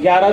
11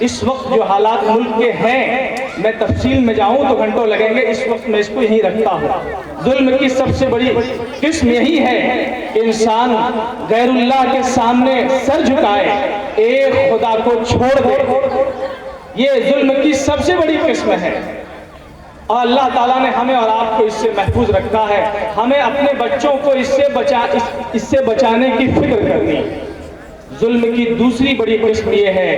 اس وقت جو حالات ملک کے ہیں، میں تفصیل میں جاؤں تو گھنٹوں لگیں گے، اس وقت میں اس کو یہیں رکھتا ہوں۔ ظلم کی سب سے بڑی قسم یہی ہے کہ انسان غیر اللہ کے سامنے سر جھکائے، ایک خدا کو چھوڑ دے، یہ ظلم کی سب سے بڑی قسم ہے۔ اور اللہ تعالیٰ نے ہمیں اور آپ کو اس سے محفوظ رکھا ہے، ہمیں اپنے بچوں کو اس سے بچانے کی فکر کرنی۔ ظلم کی دوسری بڑی قسم یہ ہے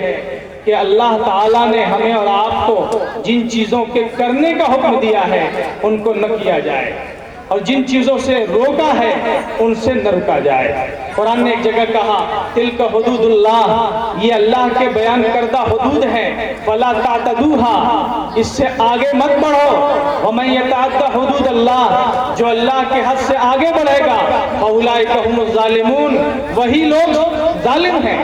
کہ اللہ تعالیٰ نے ہمیں اور آپ کو جن چیزوں کے کرنے کا حکم دیا ہے ان کو نہ کیا جائے، اور جن چیزوں سے روکا ہے ان سے نہ رکا جائے۔ قرآن نے ایک جگہ کہا تلک حدود اللہ، یہ اللہ کے بیان کردہ حدود ہیں، فلا تعتدوها، اس سے آگے مت بڑھو، ومن یتعد حدود اللہ، جو اللہ کے حد سے آگے بڑھے گا فاولئک هم الظالمون، وہی لوگ ظالم ہیں۔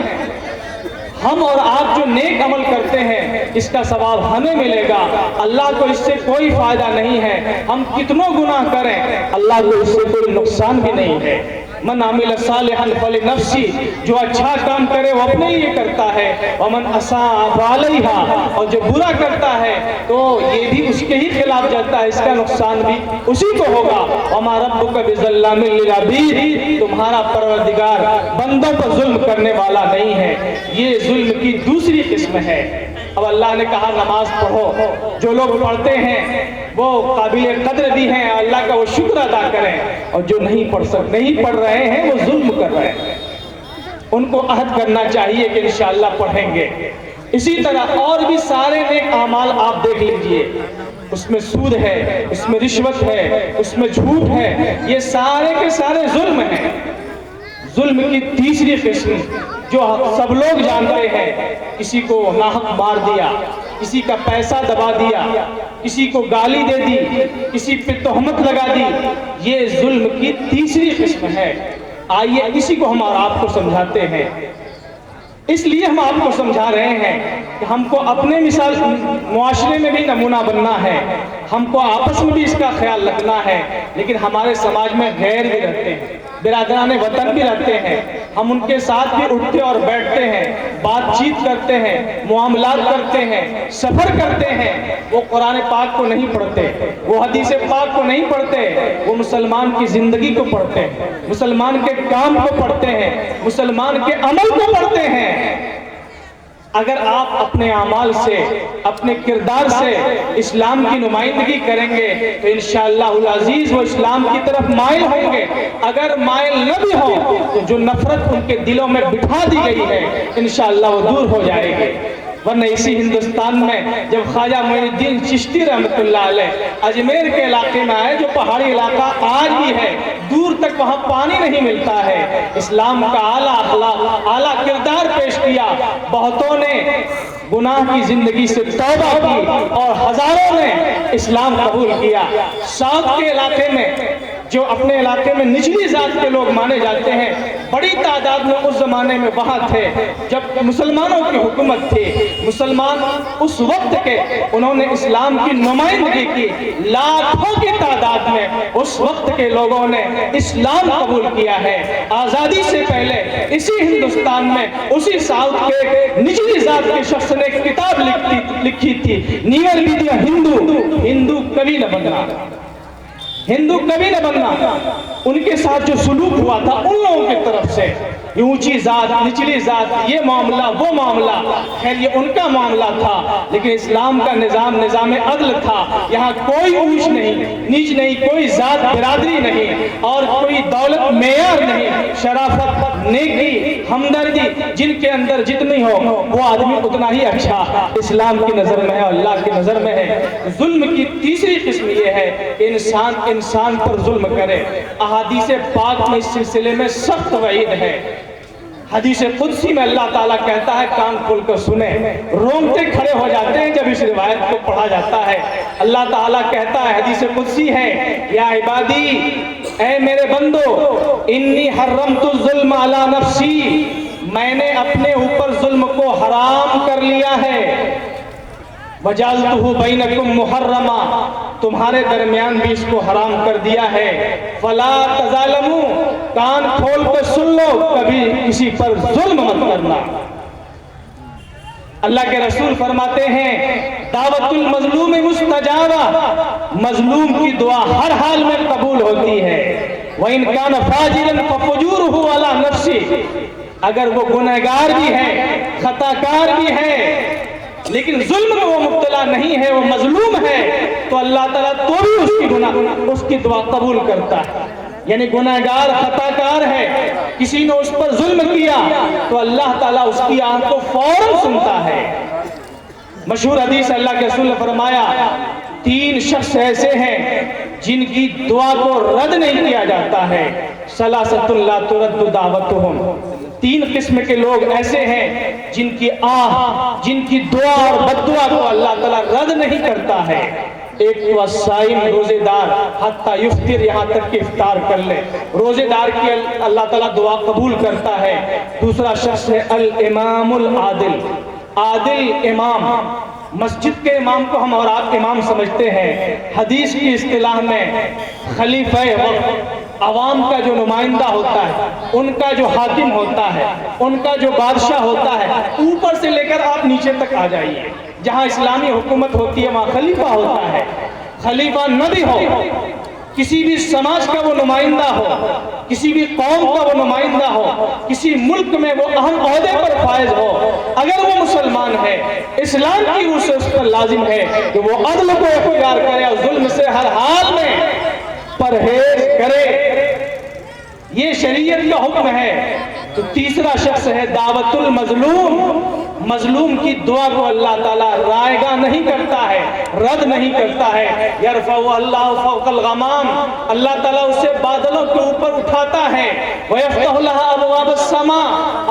ہم اور آپ جو نیک عمل کرتے ہیں اس کا ثواب ہمیں ملے گا، اللہ کو اس سے کوئی فائدہ نہیں ہے۔ ہم کتنوں گناہ کریں اللہ کو اس سے کوئی نقصان بھی نہیں ہے۔ من عمل صالحا فلنفسی، جو اچھا کام کرے وہ اپنے لیے کرتا ہے، ومن اساء فعلیہا، اور جو برا کرتا ہے تو یہ بھی اس کے ہی خلاف جاتا ہے، اس کا نقصان بھی اسی کو ہوگا۔ وما ربک بظلام للعبید، تمہارا پروردگار بندوں پر ظلم کرنے والا نہیں ہے۔ یہ ظلم کی دوسری قسم ہے۔ اب اللہ نے کہا نماز پڑھو، جو لوگ پڑھتے ہیں وہ قابل قدر بھی ہیں، اللہ کا وہ شکر ادا کریں، اور جو نہیں پڑھ رہے ہیں وہ ظلم کر رہے ہیں، ان کو عہد کرنا چاہیے کہ انشاءاللہ پڑھیں گے۔ اسی طرح اور بھی سارے نیک اعمال آپ دیکھ لیجئے، اس میں سود ہے، اس میں رشوت ہے، اس میں جھوٹ ہے، یہ سارے کے سارے ظلم ہیں۔ ظلم کی تیسری قسم جو سب لوگ جانتے ہیں، کسی کو ناحق مار دیا، کسی کا پیسہ دبا دیا، کسی کو گالی دے دی، کسی پہ تہمت لگا دی، یہ ظلم کی تیسری قسم ہے۔ آئیے اسی کو ہم اور آپ کو سمجھاتے ہیں۔ اس لیے ہم آپ کو سمجھا رہے ہیں کہ ہم کو اپنے مثال معاشرے میں بھی نمونہ بننا ہے، ہم کو آپس میں بھی اس کا خیال رکھنا ہے، لیکن ہمارے سماج میں غیر بھی رہتے ہیں، برادران وطن بھی رہتے ہیں، ہم ان کے ساتھ بھی اٹھتے اور بیٹھتے ہیں، بات چیت کرتے ہیں، معاملات کرتے ہیں، سفر کرتے ہیں۔ وہ قرآن پاک کو نہیں پڑھتے، وہ حدیث پاک کو نہیں پڑھتے، وہ مسلمان کی زندگی کو پڑھتے ہیں، مسلمان کے کام کو پڑھتے ہیں، مسلمان کے عمل کو پڑھتے ہیں۔ اگر آپ اپنے اعمال سے، اپنے کردار سے اسلام کی نمائندگی کریں گے تو انشاءاللہ العزیز وہ اسلام کی طرف مائل ہوں گے۔ اگر مائل نہ بھی ہوں تو جو نفرت ان کے دلوں میں بٹھا دی گئی ہے انشاءاللہ وہ دور ہو جائے گی۔ ورنہ اسی ہندوستان میں جب خواجہ معین الدین چشتی رحمۃ اللہ علیہ اجمیر کے علاقے میں آئے، جو پہاڑی علاقہ آج بھی ہے، دور تک وہاں پانی نہیں ملتا ہے، اسلام کا اعلیٰ اخلاق، اعلیٰ کردار پیش کیا، بہتوں نے گناہ کی زندگی سے توبہ کی اور ہزاروں نے اسلام قبول کیا۔ ساؤتھ کے علاقے میں جو اپنے علاقے میں نچلی ذات کے لوگ مانے جاتے ہیں، بڑی تعداد میں اس زمانے میں وہاں تھے جب مسلمانوں کی حکومت تھی، مسلمان اس وقت کے انہوں نے اسلام کی نمائندگی کی، لاکھوں کی تعداد میں اس وقت کے لوگوں نے اسلام قبول کیا ہے۔ آزادی سے پہلے اسی ہندوستان میں اسی ساؤتھ کے نچلی ذات کے شخص نے ایک کتاب لکھی تھی، نیور میڈیا ہندو کبھی نہ بننا، ہندو کبھی نہ بننا۔ ان کے ساتھ جو سلوک ہوا تھا ان لوگوں کی طرف سے، یہ اونچی ذات، نچلی ذات، یہ معاملہ وہ معاملہ، خیر یہ ان کا معاملہ تھا، لیکن اسلام کا نظام عدل تھا۔ یہاں کوئی اونچ نہیں، نیچ نہیں، کوئی ذات برادری نہیں، اور کوئی دولت معیار نہیں، شرافت، نیکی، ہمدردی جن کے اندر جتنی ہو وہ آدمی اتنا ہی اچھا اسلام کی نظر میں ہے اور اللہ کی نظر میں ہے۔ ظلم کی تیسری قسم یہ ہے کہ انسان پر ظلم کرے۔ احادیث پاک میں اس سلسلے میں سخت وعید ہے۔ حدیث قدسی میں اللہ تعالیٰ کہتا ہے، کان کھول کر سنیں، رونگٹے کھڑے ہو جاتے ہیں جب اس روایت کو پڑھا جاتا ہے۔ اللہ تعالیٰ کہتا ہے، حدیث قدسی ہے، یا عبادی، اے میرے بندو، انی حرمت الظلم علی نفسی، میں نے اپنے اوپر ظلم کو حرام کر لیا ہے، وجعلتہ بینکم محرما، تمہارے درمیان بھی اس کو حرام کر دیا ہے، فلا تظالموا، کان کھول کر سن لو، کبھی کسی پر ظلم مت کرنا۔ اللہ کے رسول فرماتے ہیں دعوت المظلوم مستجابہ، مظلوم کی دعا ہر حال میں قبول ہوتی ہے۔ وَإِنْ كَانَ فَاجِرًا فَفُجُورُهُ عَلَى نَفْسِهِ، اگر وہ گنہگار بھی ہے، خطا کار بھی ہے، لیکن ظلم میں وہ مبتلا نہیں ہے، وہ مظلوم ہے، تو اللہ تعالیٰ تو بھی اس کی دعا قبول کرتا ہے۔ یعنی گنہگار خطا کار ہے، کسی نے اس پر ظلم کیا تو اللہ تعالیٰ اس کی آنکھ کو فوراً سنتا ہے۔ مشہور حدیث اللہ کے رسول نے فرمایا 3 شخص ایسے ہیں جن کی دعا کو رد نہیں کیا جاتا ہے۔ ثلاثۃ لا ترد دعوتهم، 3 قسم کے لوگ ایسے ہیں جن کی جن کی دعا اور بد دعا کو اللہ تعالیٰ رد نہیں کرتا ہے۔ ایک تو الصائم، روزے دار، حتیٰ یفطر، یہاں تک کہ افطار کر لے، روزے دار کی اللہ تعالیٰ دعا قبول کرتا ہے۔ دوسرا شخص ہے الامام العادل، عادل امام۔ مسجد کے امام کو ہم اور آپ امام سمجھتے ہیں، حدیث کی اصطلاح میں خلیفہ وقت، عوام کا جو نمائندہ ہوتا ہے، ان کا جو حاکم ہوتا ہے، ان کا جو بادشاہ ہوتا ہے، اوپر سے لے کر آپ نیچے تک آ جائیے، جہاں اسلامی حکومت ہوتی ہے وہاں خلیفہ ہوتا ہے۔ خلیفہ نہ بھی ہو، کسی بھی سماج کا وہ نمائندہ ہو، کسی بھی قوم کا وہ نمائندہ ہو، کسی ملک میں وہ اہم عہدے پر فائز ہو، اگر وہ مسلمان ہے، اسلام کی روح سے اس پر لازم ہے کہ وہ عدل کو اختیار کرے اور ظلم سے ہر حال میں پرہیز کرے۔ یہ شریعت کا حکم ہے۔ تو تیسرا شخص ہے دعوت المظلوم، مظلوم کی دعا کو اللہ تعالیٰ رائے گاہ نہیں کرتا ہے، رد نہیں کرتا ہے۔ یرفع اللہ فوق الغمام، اللہ تعالیٰ اسے بادلوں کے اوپر اٹھاتا ہے۔ ویفتح لها ابواب السماء،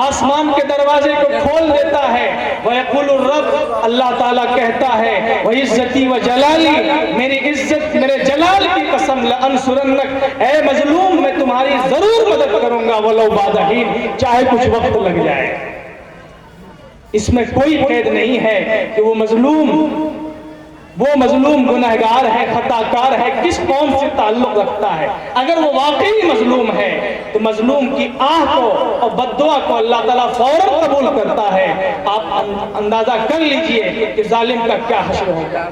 آسمان کے دروازے کو کھول دیتا ہے۔ ویقول الرب، اللہ تعالیٰ کہتا ہے وعزتی وجلالی، میری عزت میرے جلال کی قسم لانصرنک، اے مظلوم میں تمہاری ضرور مدد کروں گا، ولو بعد حین، چاہے کچھ وقت لگ جائے۔ اس میں کوئی قید نہیں ہے کہ وہ مظلوم گنہگار ہے، خطا کار ہے، کس قوم سے تعلق رکھتا ہے۔ اگر وہ واقعی مظلوم ہے تو مظلوم کی آہ کو اور بد دعا کو اللہ تعالیٰ فوراً قبول کرتا ہے۔ آپ اندازہ کر لیجئے کہ ظالم کا کیا حشر ہوگا۔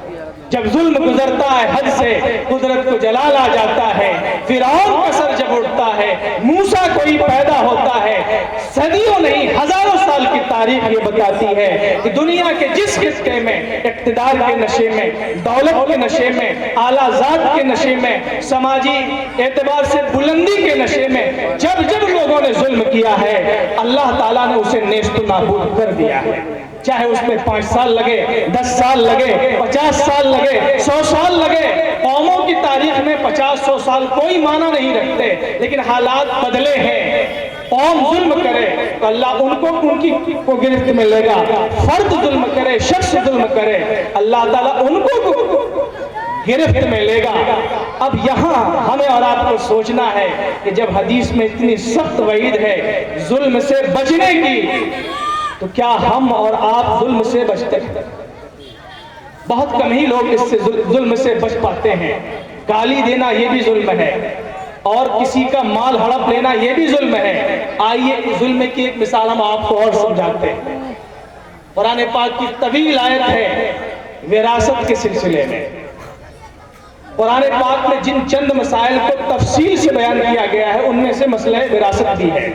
جب ظلم گزرتا ہے حد سے، قدرت کو جلال آ جاتا ہے، فرعون کا سر جب اٹھتا ہے، موسیٰ کوئی پیدا ہوتا ہے، صدیوں نہیں ہزاروں سال کی تاریخ یہ بتاتی ہے کہ دنیا کے جس خطے میں اقتدار کے نشے میں، دولت کے نشے میں، اعلیٰ ذات کے نشے میں، سماجی اعتبار سے بلندی کے نشے میں جب جب لوگوں نے ظلم کیا ہے، اللہ تعالیٰ نے اسے نیست و نابود کر دیا ہے۔ چاہے اس میں 5 سال لگے، 10 سال لگے، 50 سال لگے، 100 سال لگے۔ قوموں کی تاریخ میں 50-100 سال کوئی معنی نہیں رکھتے، لیکن حالات بدلے ہیں۔ قوم ظلم کرے تو اللہ ان کو گرفت میں لے گا، فرد ظلم کرے، شخص ظلم کرے، اللہ تعالیٰ ان کو گرفت میں لے گا۔ اب یہاں ہمیں اور آپ کو سوچنا ہے کہ جب حدیث میں اتنی سخت وعید ہے ظلم سے بچنے کی، تو کیا ہم اور آپ ظلم سے بچتے ہیں؟ بہت کم ہی لوگ اس سے ظلم سے بچ پاتے ہیں۔ گالی دینا یہ بھی ظلم ہے، اور کسی کا مال ہڑپ لینا یہ بھی ظلم ہے۔ آئیے ظلم کی ایک مثال ہم آپ کو اور سمجھاتے ہیں۔ قرآن پاک کی طویل آیت ہے وراثت کے سلسلے میں۔ قرآن پاک میں جن چند مسائل کو تفصیل سے بیان کیا گیا ہے ان میں سے مسئلہ وراثت بھی ہے۔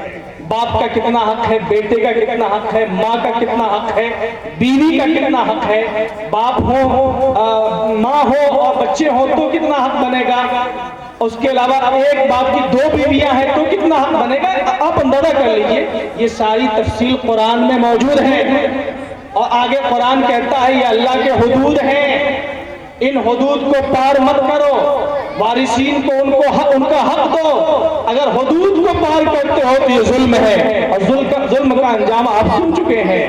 باپ کا کتنا حق ہے، بیٹے کا کتنا حق ہے، ماں کا کتنا حق ہے، بیوی کا کتنا حق ہے، باپ ہو، ماں ہو اور بچے ہو تو کتنا حق بنے گا، اس کے علاوہ ایک باپ کی 2 بیویاں ہیں تو کتنا حق بنے گا۔ آپ اندازہ کر لیجئے، یہ ساری تفصیل قرآن میں موجود ہے۔ اور آگے قرآن کہتا ہے یہ اللہ کے حدود ہیں، ان حدود کو پار مت کرو، وارثین کو ان کا حق دو۔ اگر حدود کو پار کرتے ہو تو یہ ظلم ہے، اور ظلم کا انجام آپ سن چکے ہیں۔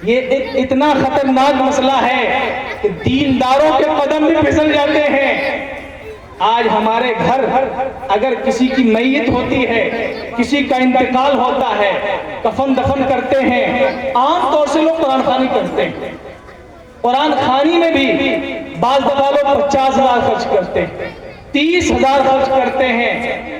یہ اتنا خطرناک مسئلہ ہے کہ دینداروں کے قدم بھی پھسل جاتے ہیں۔ آج ہمارے گھر اگر کسی کی میت ہوتی ہے، کسی کا انتقال ہوتا ہے، کفن دفن کرتے ہیں، عام طور سے لوگ قرآن خوانی کرتے ہیں۔ قرآن خوانی میں بھی بعض دفعہ لوگ 50,000 خرچ کرتے ہیں، 30,000 خرچ کرتے ہیں،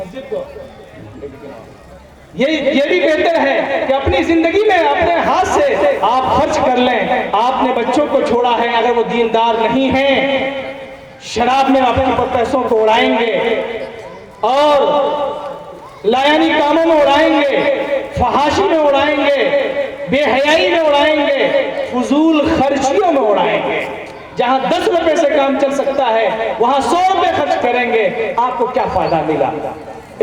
مسجد کو یہ بھی بہتر ہے کہ اپنی زندگی میں اپنے ہاتھ سے آپ خرچ کر لیں. آپ نے بچوں کو چھوڑا ہے, اگر وہ دیندار نہیں ہیں, شراب میں اپنے پیسوں کو اڑائیں گے اور لایانی کاموں میں اڑائیں گے, فحاشی میں اڑائیں گے, بے حیائی میں اڑائیں گے, فضول خرچیوں میں اڑائیں گے. جہاں 10 روپے سے کام چل سکتا ہے وہاں 100 روپے خرچ کریں گے, آپ کو کیا فائدہ ملا؟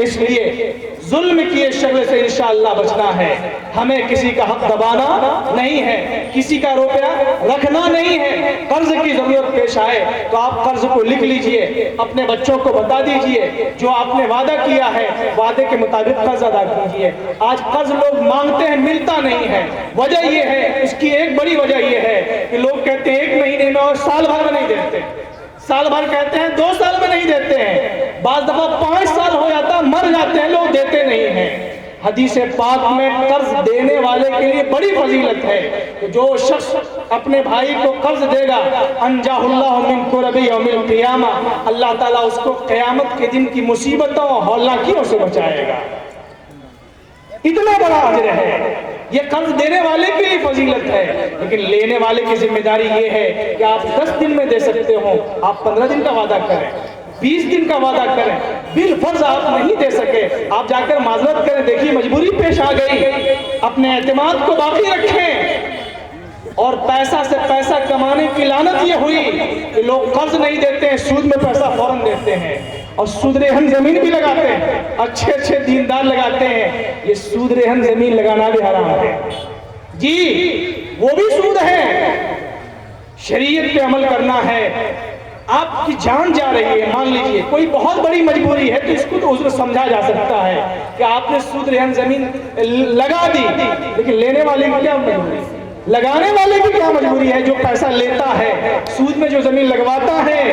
اس لیے ظلم کی اس شکل سے انشاءاللہ بچنا ہے. ہمیں کسی کا حق دبانا نہیں ہے, کسی کا روپیہ رکھنا نہیں ہے. قرض کی ضرورت پیش آئے تو آپ قرض کو لکھ لیجئے, اپنے بچوں کو بتا دیجئے جو آپ نے وعدہ کیا ہے وعدے کے مطابق قرض ادا کیجئے. آج قرض لوگ مانگتے ہیں, ملتا نہیں ہے. وجہ یہ ہے, اس کی ایک بڑی وجہ یہ ہے کہ لوگ کہتے ہیں 1 مہینے میں اور سال بھر میں نہیں دیتے, سال بھر کہتے ہیں 2 سال میں نہیں دیتے ہیں, بعض دفعہ 5 سال ہو جاتا مر جاتے ہیں لوگ, دیتے نہیں ہیں. حدیث پاک میں قرض دینے والے کے لیے بڑی فضیلت ہے کہ جو شخص اپنے بھائی کو قرض دے گا انجاہ اللہ من کرب یوم القیامہ, اللہ تعالیٰ اس کو قیامت کے دن کی مصیبتوں اور ہولناکیوں سے بچائے گا. اتنا بڑا اجر ہے. یہ قرض دینے والے کے لیے فضیلت ہے, لیکن لینے والے کی ذمہ داری یہ ہے کہ آپ 10 دن میں دے سکتے ہو, آپ 15 دن کا وعدہ کریں, 20 دن کا وعدہ کریں. بالفرض آپ نہیں دے سکے, آپ جا کر معذرت کریں, دیکھیے مجبوری پیش آ گئی, اپنے اعتماد کو باقی رکھیں. اور پیسہ سے پیسہ کمانے کی لعنت یہ ہوئی کہ لوگ قرض نہیں دیتے ہیں, سود میں پیسہ فوراً دیتے ہیں اور سود رہن زمین بھی لگاتے ہیں. اچھے دیندار لگاتے ہیں, یہ سود رہن زمین لگانا بھی حرام ہے جی, وہ بھی سود ہے. شریعت پہ عمل کرنا ہے. آپ کی جان جا رہی ہے, مان لیجئے کوئی بہت بڑی مجبوری ہے تو اس کو تو عذر سمجھا جا سکتا ہے کہ آپ نے سود رہن زمین لگا دی, لیکن لینے والے کی کیا مجبوری, لگانے والے کی کیا مجبوری ہے؟ جو پیسہ لیتا ہے, سود میں جو زمین لگواتا ہے.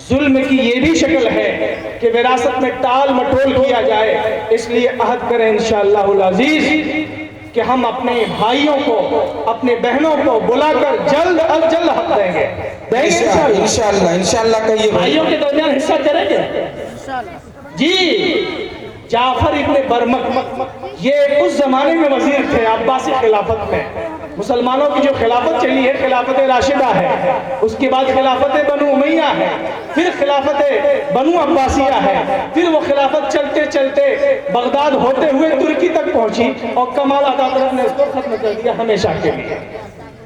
ظلم کی یہ بھی شکل ہے کہ وراثت میں ٹال مٹول کیا جائے. اس لیے عہد کریں انشاءاللہ العزیز کہ ہم اپنے بھائیوں کو, اپنے بہنوں کو بلا کر جلد از جلد حق دیں گے. انشاءاللہ کہیے بھائیوں کے درمیان حصہ کریں گے جی. جعفر ابن برمک یہ اس زمانے میں وزیر تھے عباسی خلافت میں. مسلمانوں کی جو خلافت چلی ہے خلافت راشدہ ہے, اس کے بعد خلافت بنو امیہ ہے, پھر خلافت بنو عباسیہ ہے, پھر وہ خلافت چلتے چلتے بغداد ہوتے ہوئے ترکی تک پہنچی اور کمال اتاترک نے اس کو ختم کر دیا ہمیشہ کے لیے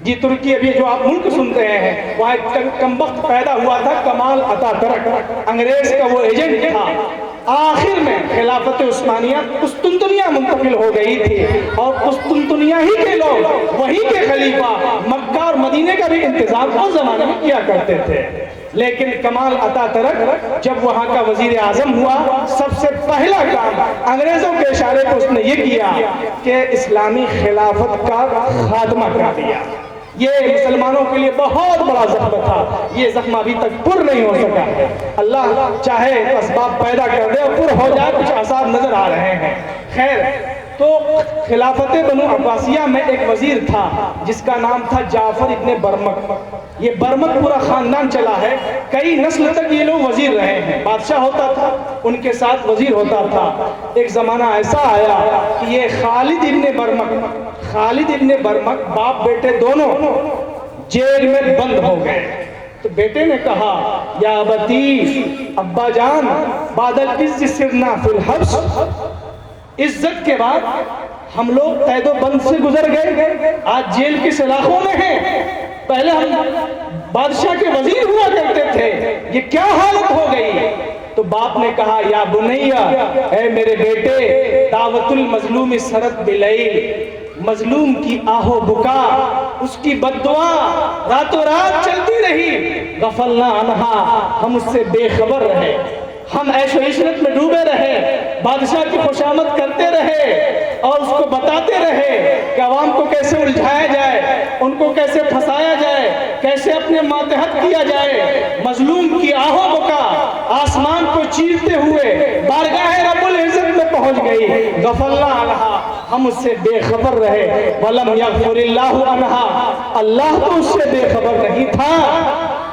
جی. ترکی ابھی جو آپ ملک سن رہے ہیں وہاں ایک کمبخت پیدا ہوا تھا کمال اتاترک, انگریز کا وہ ایجنٹ تھا. آخر میں خلافت عثمانیہ قسطنطنیہ منتقل ہو گئی تھی اور قسطنطنیہ ہی کے لوگ وہی کے خلیفہ مکہ اور مدینے کا بھی انتظام اس زمانے میں کیا کرتے تھے. لیکن کمال اتاترک جب وہاں کا وزیر اعظم ہوا, سب سے پہلا کام انگریزوں کے اشارے پر اس نے یہ کیا کہ اسلامی خلافت کا خاتمہ کر دیا. یہ مسلمانوں کے لیے بہت بڑا زخم تھا, یہ زخم ابھی تک پر نہیں ہو سکا. اللہ چاہے اسباب پیدا کر دے اور پر ہو جائے, کچھ آثار نظر آ رہے ہیں. خیر, تو خلافت بنو عباسیہ میں ایک وزیر تھا جس کا نام تھا جعفر ابن برمک. یہ برمک پورا خاندان چلا ہے, کئی نسل تک یہ لوگ وزیر رہے ہیں. بادشاہ ہوتا تھا, ان کے ساتھ وزیر ہوتا تھا. ایک زمانہ ایسا آیا کہ یہ خالد ابن برمک باپ بیٹے دونوں جیل میں بند ہو گئے. تو بیٹے نے کہا یا ابتی, ابا جان, بعد العز سرنا فی الحبس, عزت کے بعد ہم لوگ قید و بند سے گزر گئے, آج جیل کی سلاخوں میں ہیں. پہلے ہم بادشاہ کے وزیر ہوا کرتے تھے, یہ کیا حالت ہو گئی؟ تو باپ نے کہا یا بنیا, اے میرے بیٹے, دعوت المظلوم سرت بلیل, مظلوم کی آہو بکا, اس کی بددعا راتوں رات چلتی رہی. غفلنا عنہا, ہم اس سے بے خبر رہے, ہم عیش و عشرت میں ڈوبے رہے, بادشاہ کی خوشامد کرتے رہے اور اس کو بتاتے رہے کہ عوام کو کیسے الجھایا جائے, ان کو کیسے پھنسایا جائے, کیسے اپنے ماتحت کیا جائے. مظلوم کی آہو بکا آسمان کو چیرتے ہوئے بارگاہ رب العزت میں پہنچ گئی. غفلنا عنہا, ہم اس سے بے خبر رہے. ولم یغفر اللہ عنہا, اللہ تو اس سے بے خبر نہیں تھا.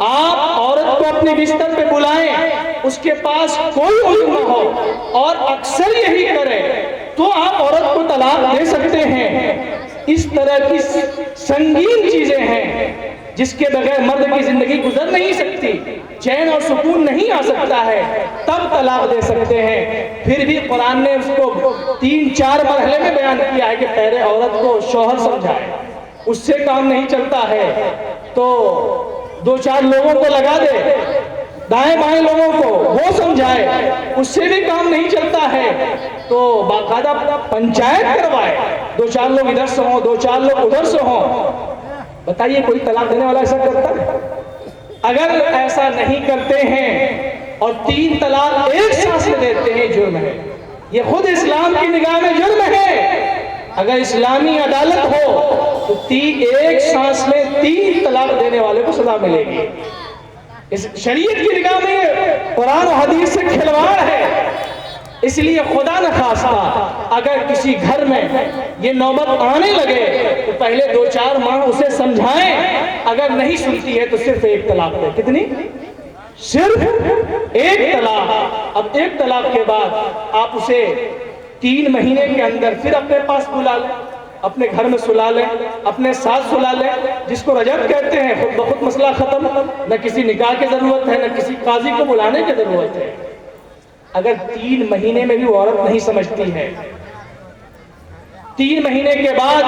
آپ عورت کو اپنے بستر پہ بلائیں، اس کے پاس کوئی عذر نہ ہو اور اکثر یہی کرے تو آپ عورت کو طلاق دے سکتے ہیں۔ اس طرح کی سنگین چیزیں ہیں جس کے بغیر مرد کی زندگی گزر نہیں سکتی، چین اور سکون نہیں آ سکتا ہے، تب طلاق دے سکتے ہیں۔ پھر بھی قرآن نے اس کو 3-4 مرحلے میں بیان کیا ہے کہ پہلے عورت کو شوہر سمجھائے، اس سے کام نہیں چلتا ہے تو 2-4 لوگوں کو لگا دے، دائیں بائیں لوگوں کو وہ سمجھائے، اس سے بھی کام نہیں چلتا ہے تو باقاعدہ پنچایت کروائے، 2-4 لوگ ادھر سے ہوں 2-4 لوگ ادھر سے ہوں۔ بتائیے کوئی طلاق دینے والا ایسا کرتا ہے؟ اگر ایسا نہیں کرتے ہیں اور 3 طلاق ایک سانس میں دیتے ہیں، جرم ہے، یہ خود اسلام کی نگاہ میں جرم ہے۔ اگر اسلامی عدالت ہو تو ایک سانس میں 3 طلاق دینے والے کو سزا ملے گی۔ اس شریعت کی نگاہ میں یہ قرآن و حدیث سے کھلواڑ ہے۔ اس لیے خدا نہ خواستہ اگر کسی گھر میں یہ نوبت آنے لگے تو پہلے 2-4 ماہ اسے سمجھائیں، اگر نہیں سنتی ہے تو صرف 1 طلاق دے۔ کتنی؟ صرف 1 طلاق۔ اب 1 طلاق کے بعد آپ اسے 3 مہینے کے اندر پھر اپنے پاس بلا لیں، اپنے گھر میں سلا لیں، اپنے ساتھ سلا لیں، جس کو رجعت کہتے ہیں۔ خود بخود مسئلہ ختم، نہ کسی نکاح کی ضرورت ہے، نہ کسی قاضی کو بلانے کی ضرورت ہے۔ اگر 3 مہینے میں بھی وہ عورت نہیں سمجھتی ہے، 3 مہینے کے بعد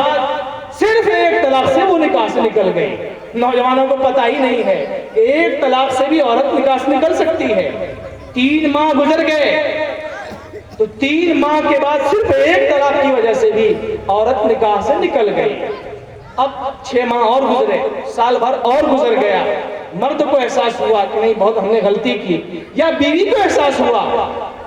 صرف 1 طلاق سے وہ نکاح سے نکل گئی۔ نوجوانوں کو پتہ ہی نہیں ہے کہ 1 طلاق سے بھی عورت نکاح سے نکل سکتی ہے۔ 3 ماہ گزر گئے تو 3 ماہ کے بعد صرف 1 طلاق کی وجہ سے بھی عورت نکاح سے نکل گئی۔ اب 6 ماہ اور گزرے، سال بھر اور گزر گیا، مرد کو احساس ہوا کہ نہیں بہت ہم نے غلطی کی، یا بیوی کو احساس ہوا،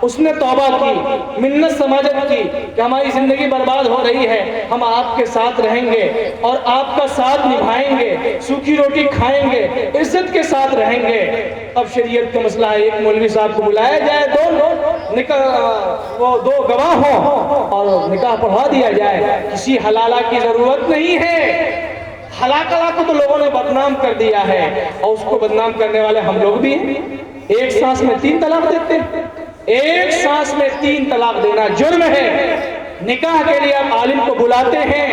اس نے توبہ کی، منت سماجت کی کہ ہماری زندگی برباد ہو رہی ہے، ہم آپ کے ساتھ رہیں گے اور آپ کا ساتھ نبھائیں گے، سوکھی روٹی کھائیں گے، عزت کے ساتھ رہیں گے۔ اب شریعت کا مسئلہ ہے، ایک مولوی صاحب کو بلایا جائے، 2 گواہ ہوں اور نکاح پڑھوا دیا جائے، کسی حلالہ کی ضرورت نہیں ہے۔ حلاقہ کو تو لوگوں نے بدنام کر دیا ہے اور اس کو بدنام کرنے والے ہم لوگ بھی ہیں۔ 1 سانس میں 3 طلاق دیتے ہیں، 1 سانس میں 3 طلاق دینا جرم ہے۔ نکاح کے لیے آپ عالم کو بلاتے ہیں،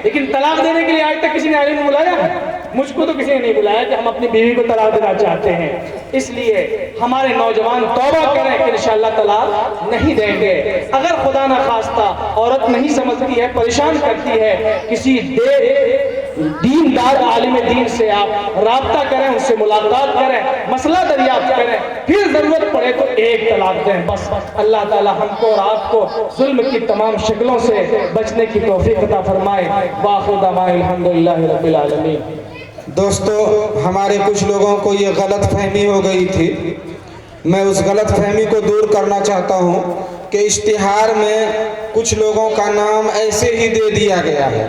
لیکن طلاق دینے کے لیے آج تک کسی نے عالم کو بلایا؟ مجھ کو تو کسی نے نہیں بلایا کہ ہم اپنی بیوی کو طلاق دینا چاہتے ہیں۔ اس لیے ہمارے نوجوان توبہ کریں کہ انشاءاللہ طلاق نہیں دیں گے۔ اگر خدا نہ خواستہ عورت نہیں سمجھتی ہے، پریشان کرتی ہے، کسی دیندار عالم دین سے آپ رابطہ کریں، ان سے ملاقات کریں، مسئلہ دریافت کریں، پھر ضرورت پڑے تو 1 طلاق دیں بس۔ اللہ تعالی ہم کو اور آپ کو ظلم کی تمام شکلوں سے بچنے کی توفیق عطا فرمائے۔ وآخر دعوانا الحمدللہ رب العالمین۔ دوستو، ہمارے کچھ لوگوں کو یہ غلط فہمی ہو گئی تھی، میں اس غلط فہمی کو دور کرنا چاہتا ہوں کہ اشتہار میں کچھ لوگوں کا نام ایسے ہی دے دیا گیا ہے۔